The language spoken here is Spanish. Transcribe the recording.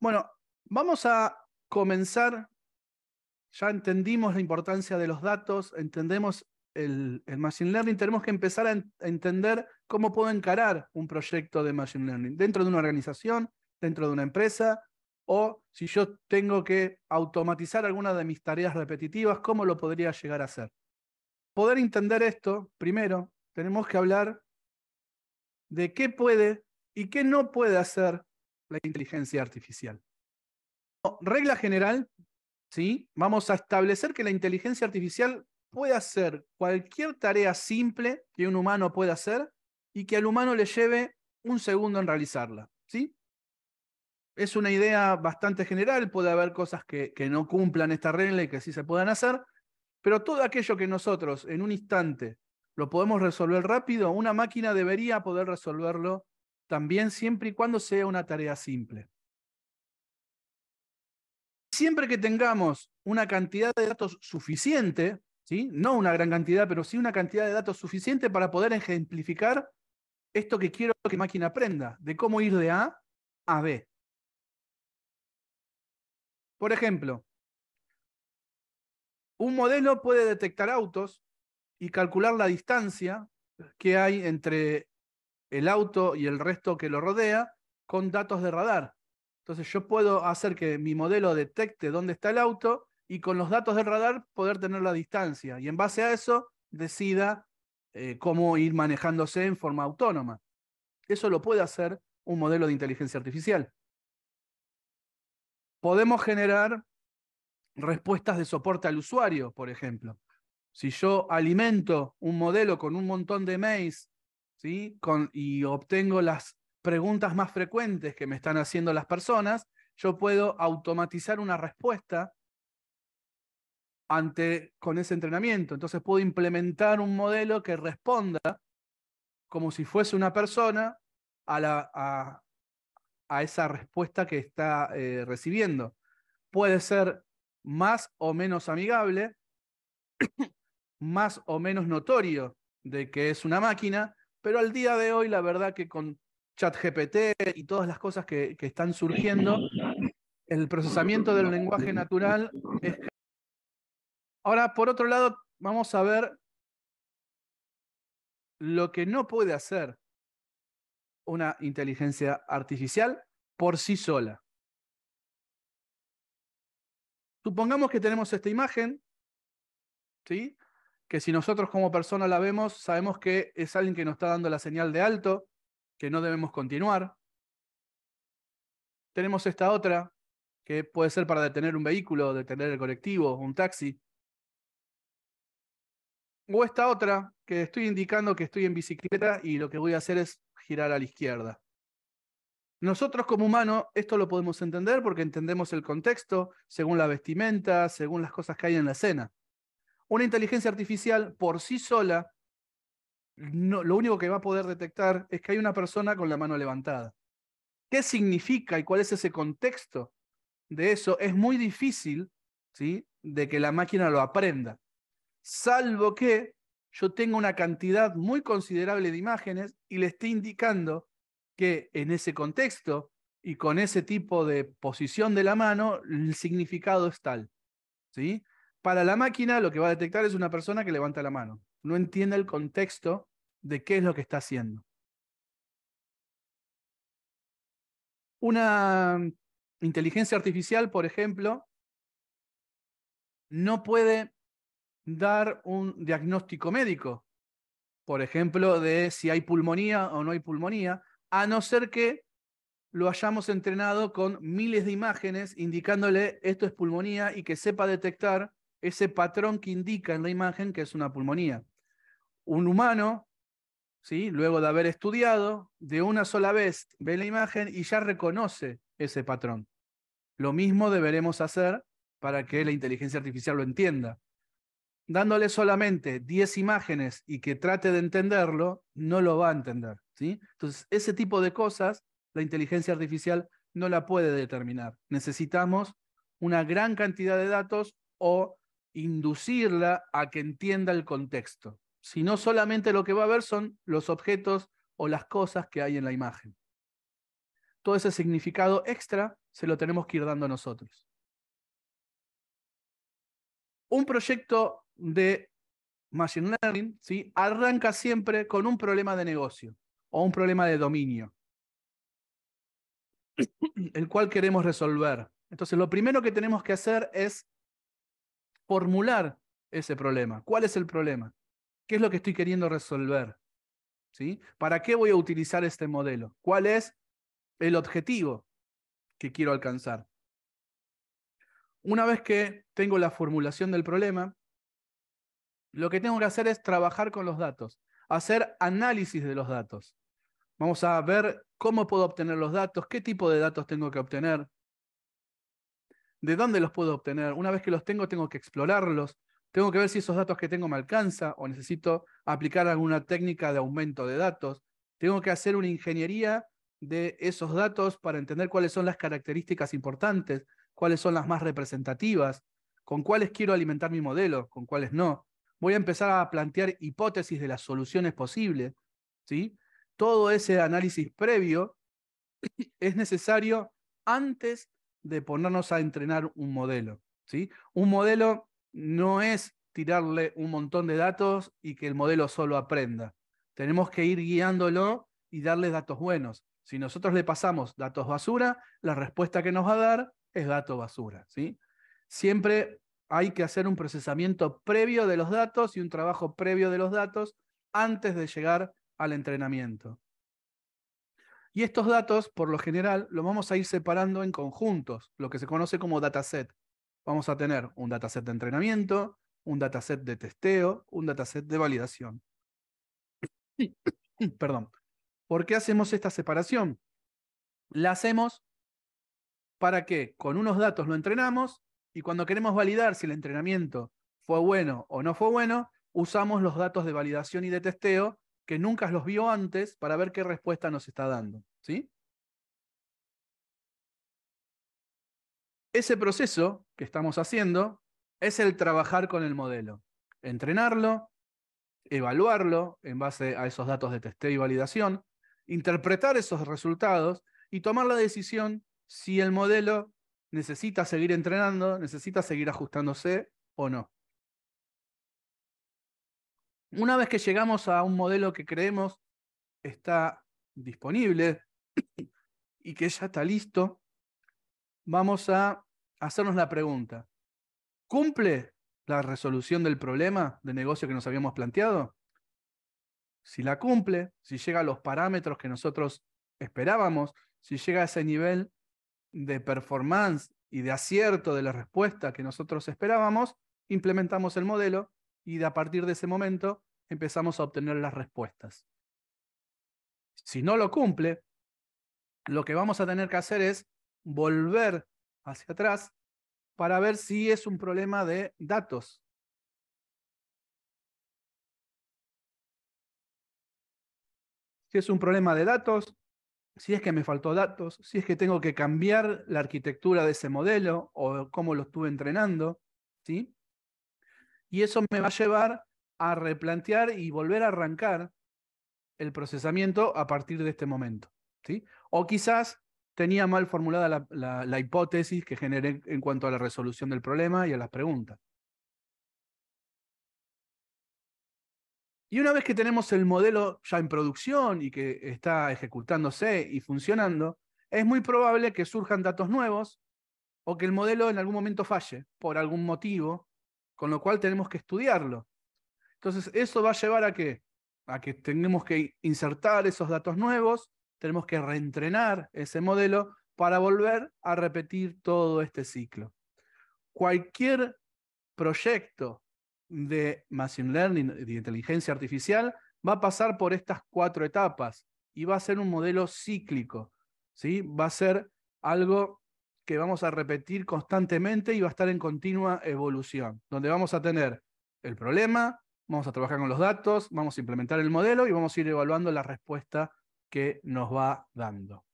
Bueno, vamos a comenzar. Ya entendimos la importancia de los datos, entendemos el Machine Learning. Tenemos que empezar a entender cómo puedo encarar un proyecto de Machine Learning dentro de una organización, dentro de una empresa, o si yo tengo que automatizar alguna de mis tareas repetitivas, ¿cómo lo podría llegar a hacer? Poder entender esto, primero, tenemos que hablar de qué puede y qué no puede hacer la inteligencia artificial. Regla general, ¿sí? Vamos a establecer que la inteligencia artificial puede hacer cualquier tarea simple que un humano pueda hacer y que al humano le lleve un segundo en realizarla, ¿sí? Es una idea bastante general, puede haber cosas que no cumplan esta regla y que sí se puedan hacer, pero todo aquello que nosotros en un instante lo podemos resolver rápido, una máquina debería poder resolverlo también siempre y cuando sea una tarea simple. Siempre que tengamos una cantidad de datos suficiente, ¿sí? No una gran cantidad, pero sí una cantidad de datos suficiente para poder ejemplificar esto que quiero que la máquina aprenda, de cómo ir de A a B. Por ejemplo, un modelo puede detectar autos y calcular la distancia que hay entre el auto y el resto que lo rodea con datos de radar. Entonces yo puedo hacer que mi modelo detecte dónde está el auto y con los datos del radar poder tener la distancia. Y en base a eso decida cómo ir manejándose en forma autónoma. Eso lo puede hacer un modelo de inteligencia artificial. Podemos generar respuestas de soporte al usuario, por ejemplo. Si yo alimento un modelo con un montón de mails, ¿sí? Y obtengo las preguntas más frecuentes que me están haciendo las personas, yo puedo automatizar una respuesta con ese entrenamiento. Entonces puedo implementar un modelo que responda como si fuese una persona a esa respuesta que está recibiendo. Puede ser más o menos amigable, más o menos notorio de que es una máquina, pero al día de hoy la verdad que con ChatGPT y todas las cosas que están surgiendo, el procesamiento del lenguaje natural es... Ahora, por otro lado, vamos a ver lo que no puede hacer una inteligencia artificial por sí sola. Supongamos que tenemos esta imagen, ¿sí? Que si nosotros como persona la vemos, sabemos que es alguien que nos está dando la señal de alto, que no debemos continuar. Tenemos esta otra, que puede ser para detener un vehículo, detener el colectivo, un taxi. O esta otra, que estoy indicando que estoy en bicicleta y lo que voy a hacer es girar a la izquierda. Nosotros como humanos esto lo podemos entender porque entendemos el contexto, según la vestimenta, según las cosas que hay en la escena. Una inteligencia artificial por sí sola, no, lo único que va a poder detectar es que hay una persona con la mano levantada. ¿Qué significa y cuál es ese contexto de eso? Es muy difícil, ¿sí?, de que la máquina lo aprenda, salvo que yo tenga una cantidad muy considerable de imágenes y le esté indicando que en ese contexto y con ese tipo de posición de la mano, el significado es tal, ¿sí? Para la máquina lo que va a detectar es una persona que levanta la mano. No entiende el contexto de qué es lo que está haciendo. Una inteligencia artificial, por ejemplo, no puede dar un diagnóstico médico, por ejemplo, de si hay pulmonía o no hay pulmonía, a no ser que lo hayamos entrenado con miles de imágenes indicándole esto es pulmonía y que sepa detectar ese patrón que indica en la imagen que es una pulmonía. Un humano, ¿sí?, luego de haber estudiado, de una sola vez ve la imagen y ya reconoce ese patrón. Lo mismo deberemos hacer para que la inteligencia artificial lo entienda. Dándole solamente 10 imágenes y que trate de entenderlo, no lo va a entender, ¿sí? Entonces, ese tipo de cosas, la inteligencia artificial no la puede determinar. Necesitamos una gran cantidad de datos o inducirla a que entienda el contexto. Si no, solamente lo que va a ver son los objetos o las cosas que hay en la imagen. Todo ese significado extra se lo tenemos que ir dando nosotros. Un proyecto de Machine Learning, ¿sí?, arranca siempre con un problema de negocio o un problema de dominio, el cual queremos resolver. Entonces, lo primero que tenemos que hacer es formular ese problema. ¿Cuál es el problema? ¿Qué es lo que estoy queriendo resolver? ¿Sí? ¿Para qué voy a utilizar este modelo? ¿Cuál es el objetivo que quiero alcanzar? Una vez que tengo la formulación del problema, lo que tengo que hacer es trabajar con los datos, hacer análisis de los datos. Vamos a ver cómo puedo obtener los datos, qué tipo de datos tengo que obtener, de dónde los puedo obtener. Una vez que los tengo que explorarlos. Tengo que ver si esos datos que tengo me alcanzan o necesito aplicar alguna técnica de aumento de datos. Tengo que hacer una ingeniería de esos datos para entender cuáles son las características importantes, cuáles son las más representativas, con cuáles quiero alimentar mi modelo, con cuáles no. Voy a empezar a plantear hipótesis de las soluciones posibles, ¿sí? Todo ese análisis previo es necesario antes de ponernos a entrenar un modelo, ¿sí? Un modelo no es tirarle un montón de datos y que el modelo solo aprenda. Tenemos que ir guiándolo y darle datos buenos. Si nosotros le pasamos datos basura, la respuesta que nos va a dar es dato basura, ¿sí? Siempre hay que hacer un procesamiento previo de los datos y un trabajo previo de los datos antes de llegar al entrenamiento. Y estos datos, por lo general, los vamos a ir separando en conjuntos, lo que se conoce como dataset. Vamos a tener un dataset de entrenamiento, un dataset de testeo, un dataset de validación. Perdón. ¿Por qué hacemos esta separación? La hacemos para que con unos datos lo entrenamos y cuando queremos validar si el entrenamiento fue bueno o no fue bueno, usamos los datos de validación y de testeo que nunca los vio antes para ver qué respuesta nos está dando, ¿sí? Ese proceso que estamos haciendo es el trabajar con el modelo, entrenarlo, evaluarlo en base a esos datos de testeo y validación, interpretar esos resultados y tomar la decisión si el modelo necesita seguir entrenando, necesita seguir ajustándose o no. Una vez que llegamos a un modelo que creemos está disponible y que ya está listo, vamos a hacernos la pregunta: ¿cumple la resolución del problema de negocio que nos habíamos planteado? Si la cumple, si llega a los parámetros que nosotros esperábamos, si llega a ese nivel de performance y de acierto de la respuesta que nosotros esperábamos, implementamos el modelo y a partir de ese momento empezamos a obtener las respuestas. Si no lo cumple, lo que vamos a tener que hacer es volver hacia atrás para ver si es un problema de datos. Si es un problema de datos, si es que me faltó datos, si es que tengo que cambiar la arquitectura de ese modelo o cómo lo estuve entrenando, ¿sí? Y eso me va a llevar a replantear y volver a arrancar el procesamiento a partir de este momento, ¿sí? O quizás tenía mal formulada la hipótesis que generé en cuanto a la resolución del problema y a las preguntas. Y una vez que tenemos el modelo ya en producción y que está ejecutándose y funcionando, es muy probable que surjan datos nuevos o que el modelo en algún momento falle por algún motivo, con lo cual tenemos que estudiarlo. Entonces, eso va a llevar a qué? A que tengamos que insertar esos datos nuevos, tenemos que reentrenar ese modelo para volver a repetir todo este ciclo. Cualquier proyecto de Machine Learning, de inteligencia artificial, va a pasar por estas 4 etapas y va a ser un modelo cíclico, ¿sí? Va a ser algo que vamos a repetir constantemente y va a estar en continua evolución, donde vamos a tener el problema, vamos a trabajar con los datos, vamos a implementar el modelo y vamos a ir evaluando la respuesta que nos va dando.